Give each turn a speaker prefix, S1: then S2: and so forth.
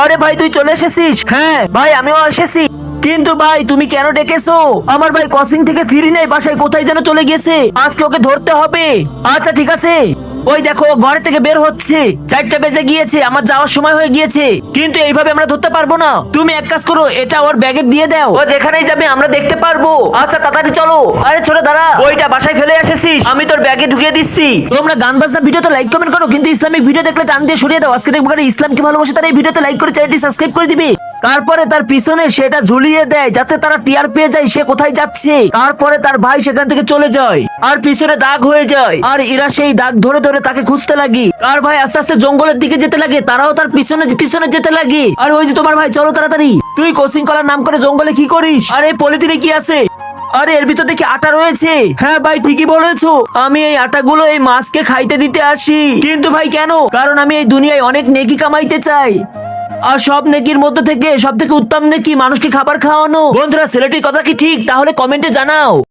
S1: আরে ভাই তুই চলে এসেছিস? হ্যাঁ ভাই আমিও এসেছি। কিন্তু ভাই তুমি কেন ডেকেছো? আমার ভাই কোচিং থেকে ফিরি নাই, বাসায় কোথায় যেন চলে গেছে। আজকে ওকে ধরতে হবে। আচ্ছা ঠিক আছে। ওই দেখো ঘর থেকে বের হচ্ছে, 4টা বেজে গিয়েছে, আমার যাওয়ার সময় হয়ে গিয়েছে। কিন্তু এইভাবে আমরা ধরতে পারবো না। তুমি এক কাজ করো, এটা ওর ব্যাগে দিয়ে দাও, ও যেখানেই যাবে আমরা দেখতে পারবো। আচ্ছা তাড়াতাড়ি চলো। আরে ছোট দাঁড়া, বইটা বাসায় ফেলে এসেছিস, আমি তোর ব্যাগে ঢুকিয়ে দিচ্ছি। তোমরা গান বাজনা ভিডিওতে লাইক কমেন্ট করো, কিন্তু ইসলামিক ভিডিও দেখলে টান দিয়ে সরিয়ে দাও। আজকে দেখবো ইসলামকে ভালোবাসে তারা এই ভিডিওতে লাইক করে চ্যানেলটি সাবস্ক্রাইব করে দিবে। তারপরে তার পিছনে সেটা ঝুলিয়ে দেয়, যাতে তারা টিয়ার পেয়ে যায় সে কোথায় যাচ্ছে। তারপরে তার ভাই সেখান থেকে চলে যায়, আর পিছনে দাগ হয়ে যায়। আর এরা সেই দাগ ধরে ধরে তাকে খুঁজতে লাগে। তার ভাই আস্তে আস্তে জঙ্গলের দিকে যেতে লাগে, তারাও তার পিছনে পিছনে যেতে লাগে। আর ওই যে তোমার ভাই, চলো তাড়াতাড়ি। তুই কোচিং করার নাম করে জঙ্গলে কি করিস? আর এই পলিথিনে কি আছে? আরে এর ভিতর দেখি আটা রয়েছে। হ্যাঁ ভাই ঠিকই বলেছো, আমি এই আটাগুলো এই মাছকে খাইতে দিতে আসি। কিন্তু ভাই কেন? কারণ আমি এই দুনিয়ায় অনেক নেকি কামাইতে চাই, আর সব নেকির মধ্যে থেকে সব থেকে উত্তম নেকি মানুষকে খাবার খাওয়ানো। বন্ধুরা ছেলেটির কথা কি ঠিক? তাহলে কমেন্টে জানাও।